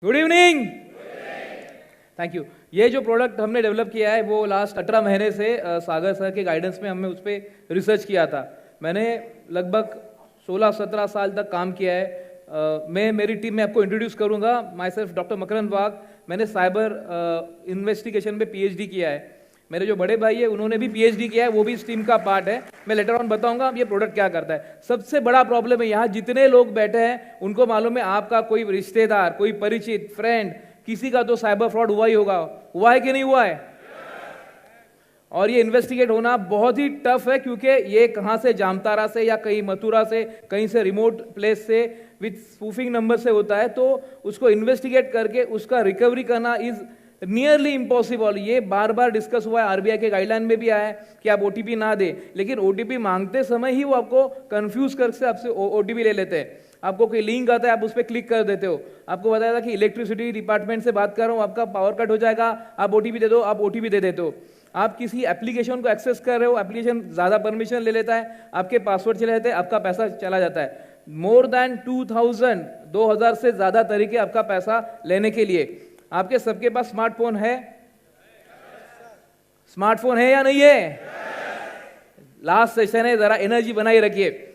Good evening. Thank you. ये जो product हमने डेवलप किया है वो लास्ट 18 महीने से सागर सर के गाइडेंस में हमने उस पर रिसर्च किया था। मैंने लगभग 16-17 साल तक काम किया है। मैं मेरी टीम में आपको इंट्रोड्यूस करूंगा। माई सेल्फ डॉक्टर मकरंद वाघ। मैंने साइबर इन्वेस्टिगेशन में पीएचडी किया है। मेरे जो बड़े भाई है उन्होंने भी पीएचडी किया है, वो भी इस टीम का पार्ट है। मैं लेटर ऑन बताऊंगा ये प्रोडक्ट क्या करता है। सबसे बड़ा प्रॉब्लम है यहाँ जितने लोग बैठे हैं उनको मालूम है आपका कोई रिश्तेदार, कोई परिचित, फ्रेंड, किसी का तो साइबर फ्रॉड हुआ ही होगा। हुआ है कि नहीं हुआ है? और ये इन्वेस्टिगेट होना बहुत ही टफ है क्योंकि ये कहां से, जामतारा से या कहीं मथुरा से, कहीं से रिमोट प्लेस से विथ स्पूफिंग नंबर से होता है। तो उसको इन्वेस्टिगेट करके उसका रिकवरी करना इज नियरली इम्पॉसिबल। ये बार बार डिस्कस हुआ है, आरबीआई के गाइडलाइन में भी आया है कि आप ओटीपी ना दे, लेकिन ओटीपी मांगते समय ही वो आपको कंफ्यूज करके आपसे ओटीपी ले लेते हैं। आपको कोई लिंक आता है, आप उस पर क्लिक कर देते हो। आपको बताया था कि इलेक्ट्रिसिटी डिपार्टमेंट से बात कर रहा हूँ, आपका पावर कट हो जाएगा, आप ओटीपी दे दो, आप ओटीपी दे देते हो। आप किसी एप्लीकेशन को एक्सेस कर रहे हो, एप्लीकेशन ज्यादा परमिशन ले लेता है, आपके पासवर्ड चले जाते हैं, आपका पैसा चला जाता है। मोर देन 2000 से ज्यादा तरीके आपका पैसा लेने के लिए। आपके सबके पास स्मार्टफोन है? स्मार्टफोन है या नहीं है? लास्ट सेशन है, जरा एनर्जी बनाए रखिए।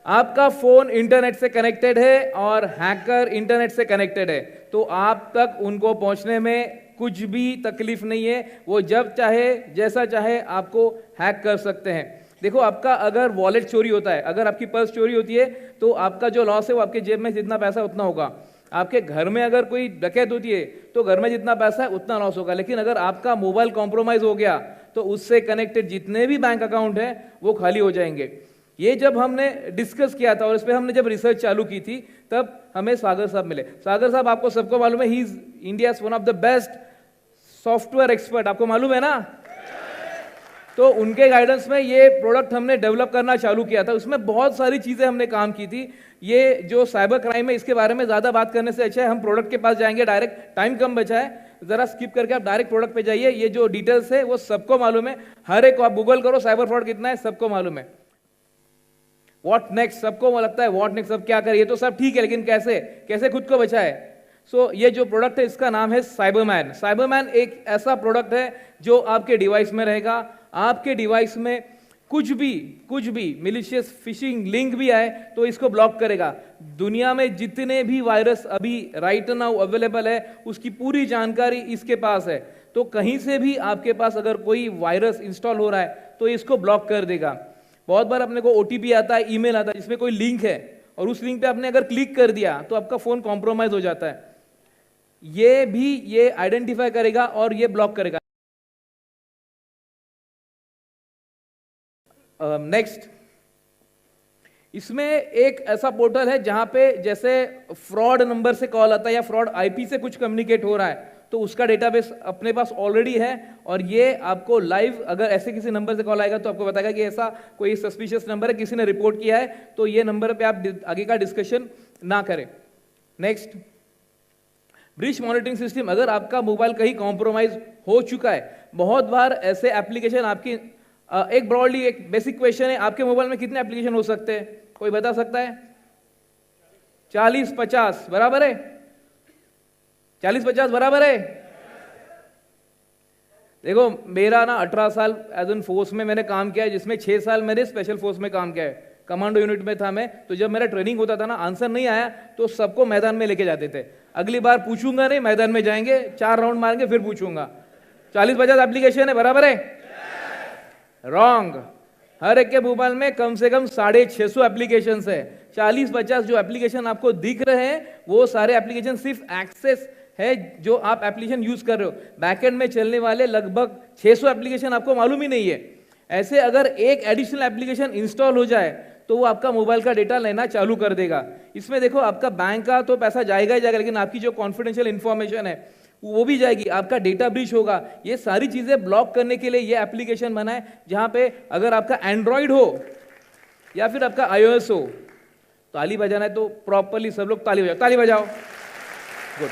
आपका फोन इंटरनेट से कनेक्टेड है और हैकर इंटरनेट से कनेक्टेड है, तो आप तक उनको पहुंचने में कुछ भी तकलीफ नहीं है। वो जब चाहे, जैसा चाहे आपको हैक कर सकते हैं। देखो, आपका अगर वॉलेट चोरी होता है, अगर आपकी पर्स चोरी होती है, तो आपका जो लॉस है वो आपके जेब में जितना पैसा उतना होगा। आपके घर में अगर कोई डकैत होती है तो घर में जितना पैसा है उतना लॉस होगा। लेकिन अगर आपका मोबाइल कॉम्प्रोमाइज हो गया तो उससे कनेक्टेड जितने भी बैंक अकाउंट हैं वो खाली हो जाएंगे। ये जब हमने डिस्कस किया था और इस पर हमने जब रिसर्च चालू की थी तब हमें सागर साहब मिले। सागर साहब आपको सबको मालूम है, he is India one of the best software expert, आपको मालूम है ना। तो उनके गाइडेंस में ये प्रोडक्ट हमने डेवलप करना चालू किया था। उसमें बहुत सारी चीजें हमने काम की थी। ये जो साइबर क्राइम है इसके बारे में ज्यादा बात करने से अच्छा है हम प्रोडक्ट के पास जाएंगे डायरेक्ट। टाइम कम बचा है, जरा स्किप करके आप डायरेक्ट प्रोडक्ट पे जाइए। ये जो डिटेल्स है वो सबको मालूम है, हर एक को आप गूगल करो साइबर फ्रॉड कितना है सबको मालूम है। व्हाट नेक्स्ट, सबको लगता है व्हाट नेक्स्ट, सब क्या करिए, तो सब ठीक है, लेकिन कैसे कैसे खुद को बचाए। सो ये जो प्रोडक्ट है इसका नाम है साइबरमैन। साइबरमैन एक ऐसा प्रोडक्ट है जो आपके डिवाइस में रहेगा। आपके डिवाइस में कुछ भी मिलिशियस फिशिंग लिंक भी आए तो इसको ब्लॉक करेगा। दुनिया में जितने भी वायरस अभी राइट नाउ अवेलेबल है उसकी पूरी जानकारी इसके पास है। तो कहीं से भी आपके पास अगर कोई वायरस इंस्टॉल हो रहा है तो इसको ब्लॉक कर देगा। बहुत बार अपने को ओटीपी आता है, ईमेल आता है जिसमें कोई लिंक है और उस लिंक पे आपने अगर क्लिक कर दिया तो आपका फोन कॉम्प्रोमाइज हो जाता है। ये आइडेंटिफाई करेगा और ये ब्लॉक करेगा। नेक्स्ट, इसमें एक ऐसा पोर्टल है जहां पे जैसे फ्रॉड नंबर से कॉल आता है या फ्रॉड आईपी से कुछ कम्युनिकेट हो रहा है तो उसका डेटाबेस अपने पास ऑलरेडी है। और ये आपको लाइव अगर ऐसे किसी नंबर से कॉल आएगा तो आपको बताएगा कि ऐसा कोई सस्पिशियस नंबर है, किसी ने रिपोर्ट किया है, तो ये नंबर पे आप आगे का डिस्कशन ना करें। Next, breach monitoring system. अगर आपका मोबाइल कहीं कॉम्प्रोमाइज हो चुका है, बहुत बार ऐसे एप्लीकेशन आपकी एक ब्रॉडली एक बेसिक क्वेश्चन है, आपके मोबाइल में कितने एप्लीकेशन हो सकते हैं, कोई बता सकता है? 40-50 बराबर है? 40-50 बराबर है? देखो, मेरा ना 18 साल एज एन फोर्स में मैंने काम किया है, जिसमें 6 साल मैंने स्पेशल फोर्स में काम किया है। कमांडो यूनिट में था मैं। तो जब मेरा ट्रेनिंग होता था ना, आंसर नहीं आया तो सबको मैदान में लेके जाते थे। अगली बार पूछूंगा नहीं, मैदान में जाएंगे, 4 राउंड मारेंगे फिर पूछूंगा। 40-50 एप्लीकेशन है, बराबर है? रॉन्ग। हर एक के मोबाइल में कम से कम 650 एप्लीकेशन है। 40-50 जो एप्लीकेशन आपको दिख रहे हैं वो सारे एप्लीकेशन सिर्फ एक्सेस है जो आप एप्लीकेशन यूज कर रहे हो। बैकएंड में चलने वाले लगभग 600 एप्लीकेशन आपको मालूम ही नहीं है। ऐसे अगर एक एडिशनल एप्लीकेशन इंस्टॉल हो जाए तो वो आपका मोबाइल का डेटा लेना चालू कर देगा। इसमें देखो, आपका बैंक का तो पैसा जाएगा ही जाएगा, लेकिन आपकी जो कॉन्फिडेंशियल इंफॉर्मेशन है वो भी जाएगी, आपका डेटा ब्रीच होगा। ये सारी चीजें ब्लॉक करने के लिए ये एप्लीकेशन बना है, जहां पे अगर आपका एंड्रॉइड हो या फिर आपका iOS हो, ताली बजाना है तो प्रॉपरली सब लोग ताली बजाओ, ताली बजाओ। Good,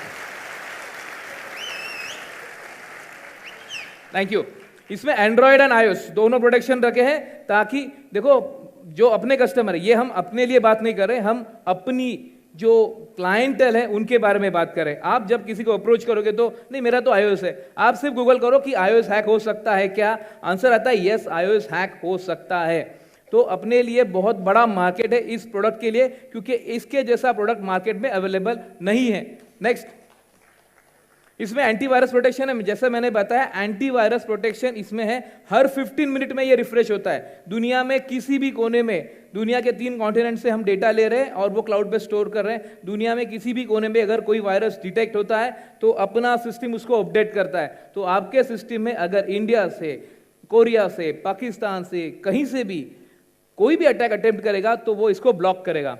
thank you. इसमें एंड्रॉइड एंड iOS दोनों प्रोटेक्शन रखे हैं ताकि देखो, जो अपने कस्टमर है, ये हम अपने लिए बात नहीं कर रहे, हम अपनी जो क्लाइंटल है उनके बारे में बात करें। आप जब किसी को अप्रोच करोगे तो नहीं मेरा तो iOS है, आप सिर्फ गूगल करो कि iOS हैक हो सकता है क्या, आंसर आता है यस iOS हैक हो सकता है। तो अपने लिए बहुत बड़ा मार्केट है इस प्रोडक्ट के लिए, क्योंकि इसके जैसा प्रोडक्ट मार्केट में अवेलेबल नहीं है। नेक्स्ट, इसमें एंटीवायरस प्रोटेक्शन है। जैसे मैंने बताया एंटीवायरस प्रोटेक्शन इसमें है, हर 15 मिनट में ये रिफ्रेश होता है। दुनिया में किसी भी कोने में, दुनिया के 3 कॉन्टिनेंट से हम डेटा ले रहे हैं और वो क्लाउड पे स्टोर कर रहे हैं। दुनिया में किसी भी कोने में अगर कोई वायरस डिटेक्ट होता है तो अपना सिस्टम उसको अपडेट करता है। तो आपके सिस्टम में अगर इंडिया से, कोरिया से, पाकिस्तान से, कहीं से भी कोई भी अटैक अटेम्प्ट करेगा तो वो इसको ब्लॉक करेगा।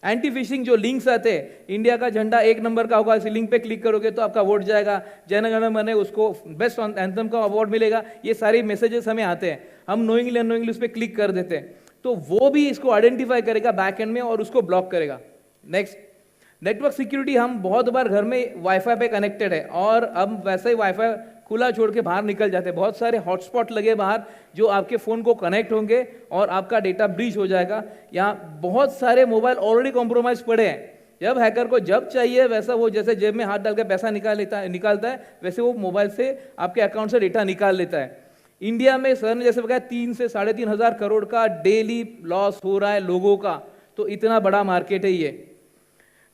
एंटी फिशिंग जो लिंक्स आते हैं, इंडिया का झंडा 1 नंबर का होगा, इस लिंक पे क्लिक करोगे तो आपका वोट जाएगा, जन गण मन उसको बेस्ट एंथम का अवार्ड मिलेगा, ये सारे मैसेजेस हमें आते हैं, हम नोइंगली अनोइंगली उस पर क्लिक कर देते हैं। तो वो भी इसको आइडेंटिफाई करेगा बैक एंड में और उसको ब्लॉक करेगा। Next, network security. हम बहुत बार घर में वाईफाई पे कनेक्टेड है और अब वैसे ही वाईफाई खुला छोड़ के बाहर निकल जाते हैं, बहुत सारे हॉटस्पॉट लगे बाहर जो आपके फोन को कनेक्ट होंगे और आपका डेटा ब्रीच हो जाएगा। यहाँ बहुत सारे मोबाइल ऑलरेडी कॉम्प्रोमाइज पड़े हैं। जब हैकर को जब चाहिए वैसा वो जैसे जेब में हाथ डाल के पैसा निकालता है वैसे वो मोबाइल से आपके अकाउंट से डेटा निकाल लेता है। इंडिया में सर ने जैसे बताया 3 से 3.5 हज़ार करोड़ का डेली लॉस हो रहा है लोगों का, तो इतना बड़ा मार्केट है ये।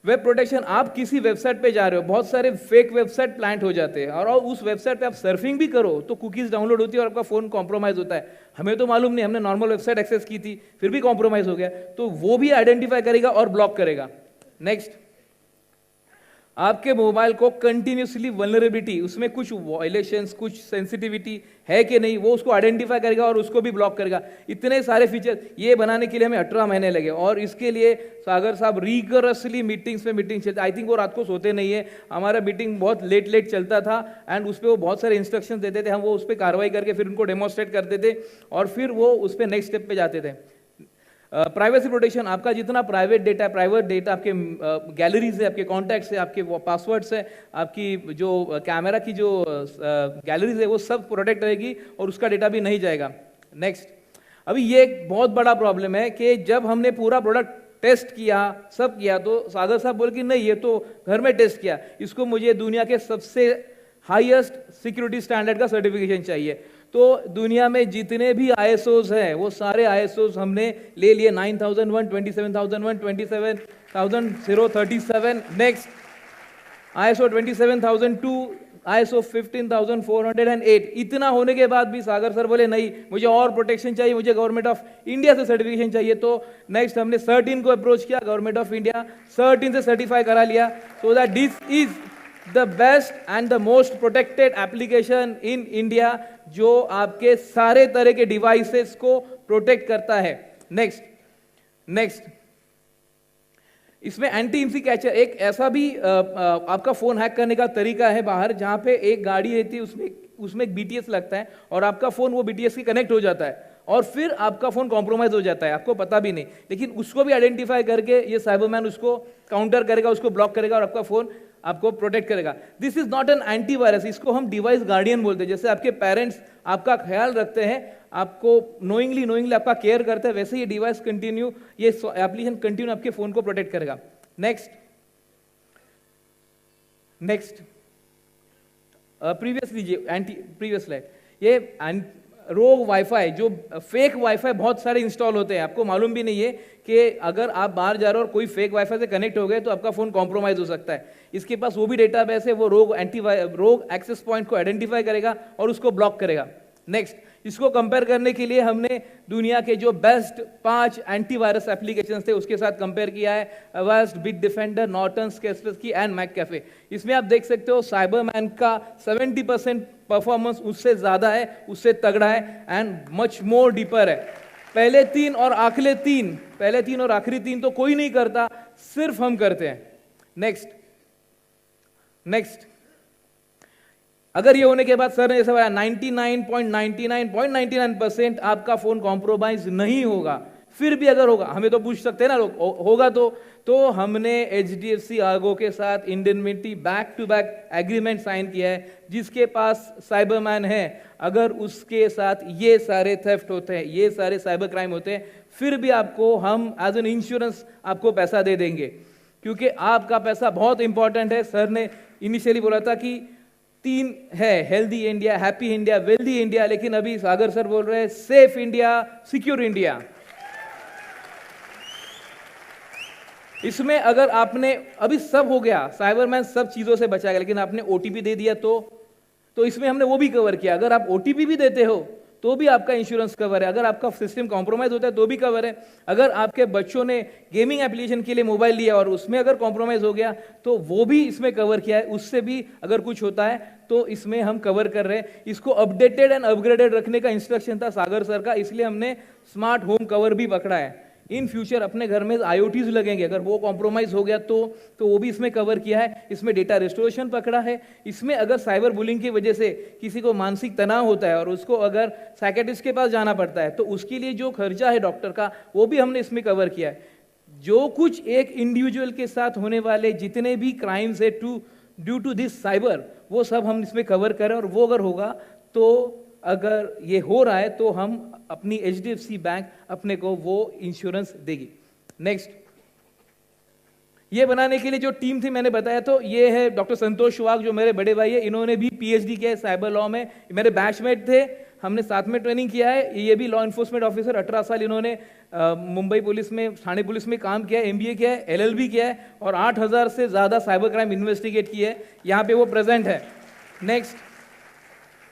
वेब प्रोटेक्शन, आप किसी वेबसाइट पे जा रहे हो, बहुत सारे फेक वेबसाइट प्लांट हो जाते हैं और उस वेबसाइट पे आप सर्फिंग भी करो तो कुकीज डाउनलोड होती है और आपका फोन कॉम्प्रोमाइज होता है। हमें तो मालूम नहीं, हमने नॉर्मल वेबसाइट एक्सेस की थी फिर भी कॉम्प्रोमाइज हो गया, तो वो भी आइडेंटिफाई करेगा और ब्लॉक करेगा। नेक्स्ट, आपके मोबाइल को कंटिन्यूसली वल्नरेबिलिटी, उसमें कुछ वायलेशंस, कुछ सेंसिटिविटी है कि नहीं, वो उसको आइडेंटिफाई करेगा और उसको भी ब्लॉक करेगा। इतने सारे फीचर ये बनाने के लिए हमें 18 महीने लगे और इसके लिए सागर साहब रिगरसली मीटिंग्स पे मीटिंग चलते। आई थिंक वो रात को सोते नहीं है, हमारा मीटिंग बहुत लेट चलता था एंड उस पर वो बहुत सारे इंस्ट्रक्शन देते थे, हम वो उस पर कार्रवाई करके फिर उनको डेमोन्स्ट्रेट करते थे और फिर वो उस पर नेक्स्ट स्टेप पे जाते थे। प्राइवेसी प्रोटेक्शन, आपका जितना प्राइवेट डेटा है, प्राइवेट डेटा आपके गैलरीज है, आपके कॉन्टैक्ट्स है, आपके पासवर्ड्स है, आपकी जो कैमरा की जो गैलरीज है वो सब प्रोटेक्ट रहेगी और उसका डेटा भी नहीं जाएगा। नेक्स्ट, अभी ये एक बहुत बड़ा प्रॉब्लम है कि जब हमने पूरा प्रोडक्ट टेस्ट किया, सब किया, तो सागर साहब बोले कि नहीं ये तो घर में टेस्ट किया, इसको मुझे दुनिया के सबसे हाईएस्ट सिक्योरिटी स्टैंडर्ड का सर्टिफिकेशन चाहिए। तो दुनिया में जितने भी ISOs हैं वो सारे ISOs हमने ले लिए, 9001, 27001, 27037। Next, ISO 27002, ISO 15408। इतना होने के बाद भी सागर सर बोले नहीं मुझे और प्रोटेक्शन चाहिए, मुझे गवर्नमेंट ऑफ इंडिया से सर्टिफिकेशन चाहिए। तो नेक्स्ट हमने CERT-In को अप्रोच किया, गवर्नमेंट ऑफ इंडिया CERT-In से सर्टिफाई करा लिया, so that this is the best and the most protected application in India जो आपके सारे तरह के डिवाइसेस को प्रोटेक्ट करता है। नेक्स्ट, इसमें एंटी इम्सी कैचर, एक ऐसा भी आपका फोन हैक करने का तरीका है बाहर, जहां पे एक गाड़ी रहती है उसमें एक BTS लगता है और आपका फोन वो BTS से कनेक्ट हो जाता है और फिर आपका फोन कॉम्प्रोमाइज हो जाता है, आपको पता भी नहीं, लेकिन उसको भी आइडेंटिफाई करके ये साइबरमैन उसको काउंटर करेगा, उसको ब्लॉक करेगा और आपका फोन आपको प्रोटेक्ट करेगा। This is not an antivirus, इसको हम डिवाइस गार्डियन बोलते हैं। जैसे आपके पेरेंट्स आपका ख्याल रखते हैं, आपको नोइंगली आपका केयर करते हैं, वैसे ये डिवाइस कंटिन्यू, ये एप्लीकेशन कंटिन्यू आपके फोन को प्रोटेक्ट करेगा। नेक्स्ट, प्रीवियस स्लाइड, ये रोग वाईफाई, जो फेक वाईफाई बहुत सारे इंस्टॉल होते हैं, आपको मालूम भी नहीं है कि अगर आप बाहर जा रहे हो और कोई फेक वाईफाई से कनेक्ट हो गए तो आपका फोन कॉम्प्रोमाइज हो सकता है। इसके पास वो भी डेटाबेस है, वो रोग एक्सेस पॉइंट को आइडेंटिफाई करेगा और उसको ब्लॉक करेगा। नेक्स्ट, इसको कंपेयर करने के लिए हमने दुनिया के जो बेस्ट 5 एंटीवायरस एप्लीकेशंस थे उसके साथ कंपेयर किया है, Avast, Bitdefender, Norton, Kaspersky and McAfee. इसमें आप देख सकते हो साइबरमैन का 70% परफॉर्मेंस उससे ज्यादा है, उससे तगड़ा है एंड मच मोर डीपर है। पहले तीन और आखिरी तीन तो कोई नहीं करता, सिर्फ हम करते हैं। नेक्स्ट, अगर ये होने के बाद सर ने जैसा बताया 99.99% आपका फोन कॉम्प्रोमाइज नहीं होगा, फिर भी अगर होगा, हमें तो पूछ सकते हैं ना लोग, होगा तो हमने HDFC आर्गो के साथ indemnity back to back agreement sign किया है। जिसके पास साइबरमैन है, अगर उसके साथ ये सारे थेफ्ट होते हैं, ये सारे साइबर क्राइम होते हैं, फिर भी आपको हम एज एन इंश्योरेंस आपको पैसा दे देंगे। क्योंकि आपका पैसा बहुत इंपॉर्टेंट है। सर ने इनिशियली बोला था कि 3 है, healthy India, happy India, wealthy India, लेकिन अभी सागर सर बोल रहे हैं सेफ इंडिया, सिक्योर इंडिया। इसमें अगर आपने अभी सब हो गया, साइबरमैन सब चीजों से बचाएगा, लेकिन आपने ओटीपी दे दिया तो इसमें हमने वो भी कवर किया। अगर आप ओटीपी भी देते हो तो भी आपका इंश्योरेंस कवर है। अगर आपका सिस्टम कॉम्प्रोमाइज होता है तो भी कवर है। अगर आपके बच्चों ने गेमिंग एप्लीकेशन के लिए मोबाइल लिया और उसमें अगर कॉम्प्रोमाइज हो गया तो वो भी इसमें कवर किया है। उससे भी अगर कुछ होता है तो इसमें हम कवर कर रहे हैं। इसको अपडेटेड एंड अपग्रेडेड रखने का इंस्ट्रक्शन था सागर सर का, इसलिए हमने स्मार्ट होम कवर भी पकड़ा है। इन फ्यूचर अपने घर में IoTs लगेंगे, अगर वो कॉम्प्रोमाइज हो गया तो वो भी इसमें कवर किया है। इसमें डेटा रेस्टोरेशन पकड़ा है। इसमें अगर साइबर बुलिंग की वजह से किसी को मानसिक तनाव होता है और उसको अगर साइकेट्रिस्ट के पास जाना पड़ता है तो उसके लिए जो खर्चा है डॉक्टर का, वो भी हमने इसमें कवर किया है। जो कुछ एक इंडिविजुअल के साथ होने वाले जितने भी क्राइम्स है ड्यू टू दिस साइबर, वो सब हम इसमें कवर करें। और वो अगर होगा तो अगर ये हो रहा है तो हम अपनी HDFC बैंक अपने को वो इंश्योरेंस देगी। नेक्स्ट, ये बनाने के लिए जो टीम थी मैंने बताया, तो ये है डॉक्टर संतोष सुहाग जो मेरे बड़े भाई है। इन्होंने भी PhD किया है साइबर लॉ में, मेरे बैचमेट थे, हमने साथ में ट्रेनिंग किया है। ये भी लॉ इन्फोर्समेंट ऑफिसर, 18 साल इन्होंने मुंबई पुलिस में, थाने पुलिस में काम किया है, MBA किया है, LLB किया है और 8000 से ज्यादा साइबर क्राइम इन्वेस्टिगेट किए है। यहाँ पे वो प्रेजेंट है। नेक्स्ट,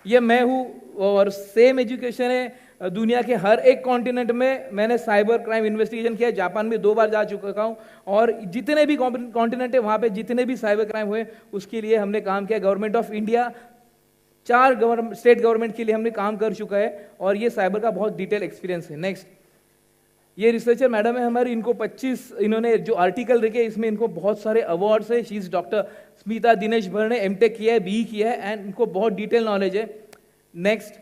ये मैं हूँ और सेम एजुकेशन है। दुनिया के हर एक कॉन्टिनेंट में मैंने साइबर क्राइम इन्वेस्टिगेशन किया है। जापान में 2 बार जा चुका हूँ और जितने भी कॉन्टिनेंट है वहाँ पे जितने भी साइबर क्राइम हुए उसके लिए हमने काम किया। Government of India, 4 state government के लिए हमने काम कर चुका है और ये साइबर का बहुत डिटेल एक्सपीरियंस है। नेक्स्ट, ये रिसर्चर मैडम है हमारी, इनको 25 इन्होंने जो आर्टिकल लिखे इसमें इनको बहुत सारे अवार्ड्स है। She is doctor Smita Dinesh भर ने MTech किया है, BE किया है एंड इनको बहुत डिटेल नॉलेज है। नेक्स्ट,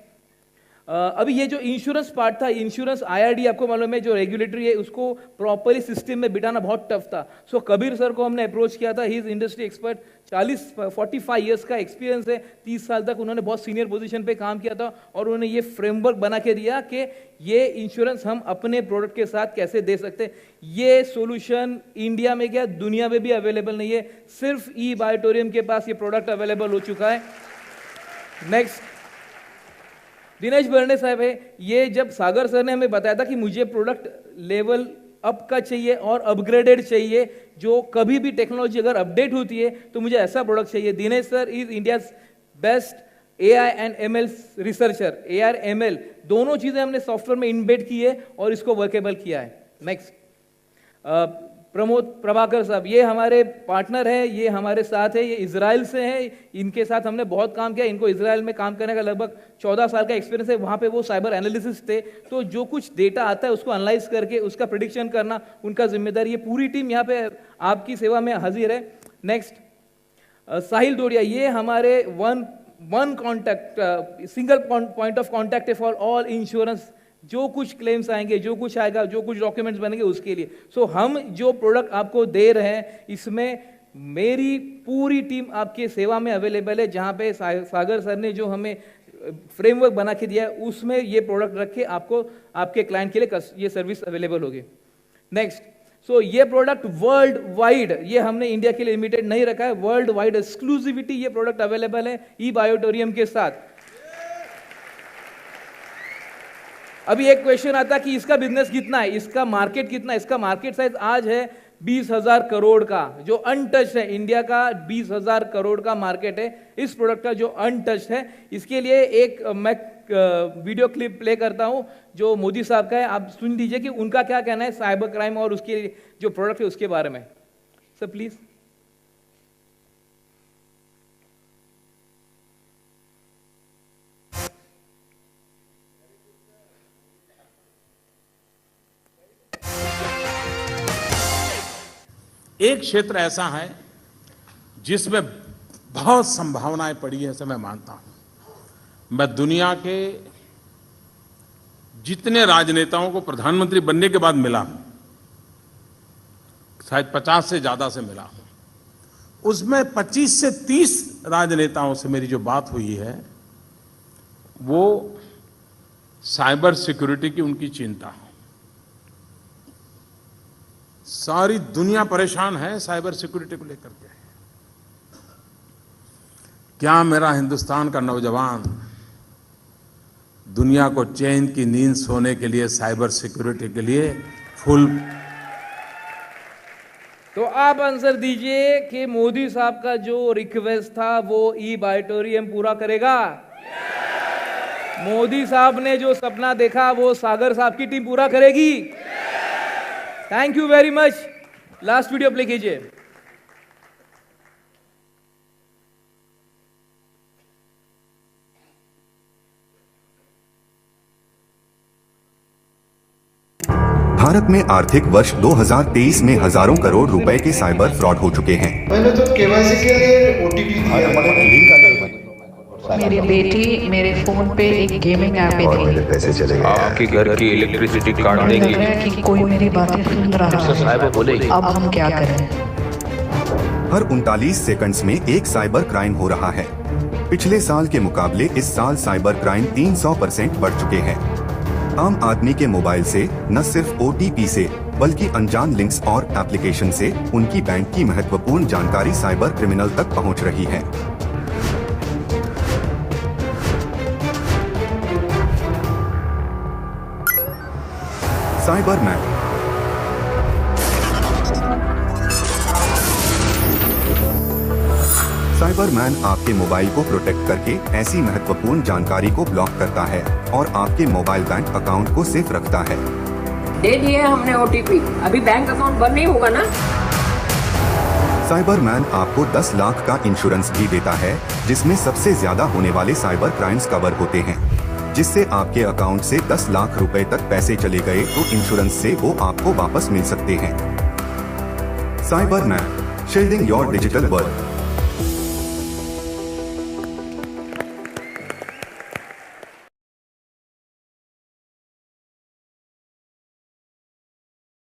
अभी ये जो इंश्योरेंस पार्ट था, इंश्योरेंस IRD आपको मालूम है जो रेगुलेटरी है, उसको प्रॉपरली सिस्टम में बिठाना बहुत टफ था। सो कबीर सर को हमने अप्रोच किया था। He is industry expert, 45 years का एक्सपीरियंस है। 30 साल तक उन्होंने बहुत सीनियर पोजीशन पे काम किया था और उन्होंने ये फ्रेमवर्क बना के दिया कि ये इंश्योरेंस हम अपने प्रोडक्ट के साथ कैसे दे सकते हैं। ये सोल्यूशन इंडिया में क्या दुनिया में भी अवेलेबल नहीं है, सिर्फ eBiotorium के पास ये प्रोडक्ट अवेलेबल हो चुका है। नेक्स्ट, दिनेश बर्णे साहब है। ये जब सागर सर ने हमें बताया था कि मुझे प्रोडक्ट लेवल अप का चाहिए और अपग्रेडेड चाहिए, जो कभी भी टेक्नोलॉजी अगर अपडेट होती है तो मुझे ऐसा प्रोडक्ट चाहिए। Dinesh sir is India best AI and ML researcher. AR ML दोनों चीजें हमने सॉफ्टवेयर में इनबेड की है और इसको वर्केबल किया है। नेक्स्ट, प्रमोद प्रभाकर साहब, ये हमारे पार्टनर है, ये हमारे साथ है, ये इजराइल से है। इनके साथ हमने बहुत काम किया। इनको इजराइल में काम करने का लगभग 14 साल का एक्सपीरियंस है। वहाँ पे वो साइबर एनालिसिस थे, तो जो कुछ डेटा आता है उसको एनालाइज करके उसका प्रेडिक्शन करना उनका जिम्मेदारी। ये पूरी टीम यहाँ पे आपकी सेवा में हाजिर है। नेक्स्ट, साहिल डोडिया, ये हमारे one contact, single point of contact for all insurance. जो कुछ क्लेम्स आएंगे, जो कुछ आएगा, जो कुछ डॉक्यूमेंट्स बनेंगे उसके लिए। सो हम जो प्रोडक्ट आपको दे रहे हैं इसमें मेरी पूरी टीम आपके सेवा में अवेलेबल है। जहां पे सागर सर ने जो हमें फ्रेमवर्क बना के दिया है उसमें ये प्रोडक्ट रख के आपको आपके क्लाइंट के लिए ये सर्विस अवेलेबल होगी। नेक्स्ट, सो ये प्रोडक्ट वर्ल्ड वाइड, ये हमने इंडिया के लिए लिमिटेड नहीं रखा है, वर्ल्ड वाइड एक्सक्लूसिविटी ये प्रोडक्ट अवेलेबल है eBiotorium के साथ। अभी एक क्वेश्चन आता कि इसका बिजनेस कितना है, इसका मार्केट कितना है। इसका मार्केट साइज आज है 20,000 करोड़ का, जो अनटच्ड है। इंडिया का 20,000 करोड़ का मार्केट है इस प्रोडक्ट का जो अनटच्ड है। इसके लिए एक मैं वीडियो क्लिप प्ले करता हूं जो मोदी साहब का है, आप सुन लीजिए कि उनका क्या कहना है साइबर क्राइम और उसके जो प्रोडक्ट है उसके बारे में। Sir please. एक क्षेत्र ऐसा है जिसमें बहुत संभावनाएं पड़ी है, ऐसा मैं मानता हूं। मैं दुनिया के जितने राजनेताओं को प्रधानमंत्री बनने के बाद मिला हूं, शायद 50 से ज्यादा से मिला हूं, उसमें 25 से 30 राजनेताओं से मेरी जो बात हुई है वो साइबर सिक्योरिटी की उनकी चिंता है। सारी दुनिया परेशान है साइबर सिक्योरिटी को लेकर के। क्या मेरा हिंदुस्तान का नौजवान दुनिया को चैन की नींद सोने के लिए साइबर सिक्योरिटी के लिए फुल। तो आप आंसर दीजिए कि मोदी साहब का जो रिक्वेस्ट था वो ई-बायोटेरियम पूरा करेगा? मोदी साहब ने जो सपना देखा वो सागर साहब की टीम पूरा करेगी? Thank you very much. Last video play कीजिए। भारत में आर्थिक वर्ष 2023 में हजारों करोड़ रुपए के साइबर फ्रॉड हो चुके हैं। मैंने तो केवाईसी के लिए ओटीपी दिया। मेरी बेटी मेरे फोन पे एक गेमिंग ऐप पे मेरे पैसे चले गए। आपके घर की इलेक्ट्रिसिटी काट देंगे। लग रहा है कि कोई मेरी बातें सुन रहा है। अब हम क्या करें? हर 39 सेकंड्स में एक साइबर क्राइम हो रहा है। पिछले साल के मुकाबले इस साल साइबर क्राइम 300% बढ़ चुके हैं। आम आदमी के मोबाइल से न सिर्फ ओटीपी से बल्कि अनजान लिंक्स और एप्लीकेशन से उनकी बैंक की महत्वपूर्ण जानकारी साइबर क्रिमिनल तक पहुंच रही है। साइबर मैन साइबरमैन आपके मोबाइल को प्रोटेक्ट करके ऐसी महत्वपूर्ण जानकारी को ब्लॉक करता है और आपके मोबाइल बैंक अकाउंट को सेफ रखता है। दे दिए हमने ओटीपी, अभी बैंक अकाउंट बंद नहीं होगा ना? साइबरमैन आपको 10 लाख का इंश्योरेंस भी देता है, जिसमें सबसे ज्यादा होने वाले साइबर क्राइम्स कवर होते हैं। जिससे आपके अकाउंट से 10 लाख रुपए तक पैसे चले गए तो इंश्योरेंस से वो आपको वापस मिल सकते हैं। साइबरमैन, शील्डिंग योर डिजिटल वर्ल्ड।